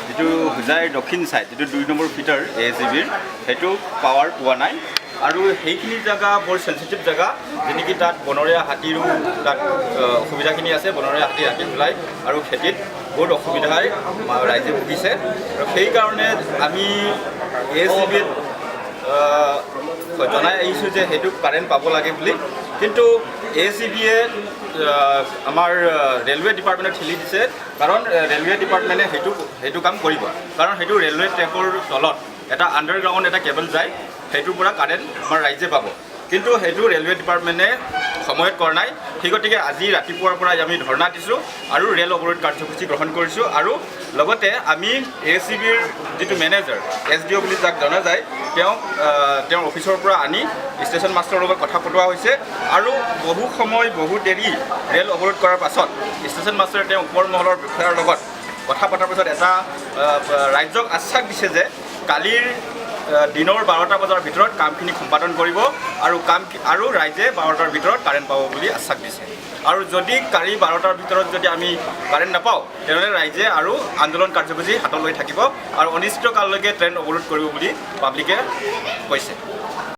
যিটো হোজাইৰ দক্ষিণ ছাইড যিটো 2 নম্বৰ ফিটাৰ ASEBৰ সেইটো পাৱাৰ পোৱা নাই আৰু সেইখিনি জেগা বৰ চেঞ্চিটিভ জেগা যেনেকৈ তাত বনৰীয়া হাতীৰো তাত অসুবিধাখিনি আছে বনৰীয়া হাতী ওলাই আৰু খেতিত বহুত অসুবিধাই ৰাইজে ভুগিছে আৰু সেইকাৰণে আমি ASEBত জনাই আহিছোঁ যে সেইটো কাৰেণ্ট পাব লাগে বুলি কিন্তু ASEBয়ে আমাৰ ৰেলৱে ডিপাৰ্টমেণ্টক ঠেলি দিছে কাৰণ ৰেলৱে ডিপাৰ্টমেণ্টে সেইটো কাম কৰিব কাৰণ সেইটো ৰেলৱে ট্ৰেকৰ তলত এটা আণ্ডাৰগ্ৰাউণ্ড এটা কেবল যায় সেইটোৰ পৰা কাৰেণ্ট আমাৰ ৰাইজে পাব কিন্তু সেইটো ৰেলৱে ডিপাৰ্টমেণ্টে সময়ত কৰা নাই সেই গতিকে আজি ৰাতিপুৱাৰ পৰা আমি ধৰ্ণা দিছোঁ আৰু ৰেল অৱৰোধ কাৰ্যসূচী গ্ৰহণ কৰিছোঁ আৰু লগতে আমি ASEBৰ যিটো মেনেজাৰ SDO বুলি যাক জনা যায় তেওঁৰ অফিচৰ পৰা আনি ষ্টেচন মাষ্টাৰৰ লগত কথা পতোৱা হৈছে আৰু বহু সময় বহু দেৰি ৰেল অৱৰোধ কৰাৰ পাছত ষ্টেচন মাষ্টাৰে তেওঁ ওপৰ মহলৰ বিষয়াৰ লগত কথা পতাৰ পাছত এটা ৰাজ্যক আশ্বাস দিছে যে কালিৰ দিনৰ 12টা বজাৰ ভিতৰত কামখিনি সম্পাদন কৰিব আৰু ৰাইজে 12টাৰ ভিতৰত কাৰেণ্ট পাব বুলি আশ্বাস দিছে আৰু যদি কালি 12টাৰ ভিতৰত যদি আমি কাৰেণ্ট নাপাওঁ তেনেহ'লে ৰাইজে আৰু আন্দোলন কাৰ্যসূচী হাতত লৈ থাকিব আৰু অনিশ্চিতকাললৈকে ট্ৰেইন অৱৰোধ কৰিব বুলি পাব্লিকে কৈছে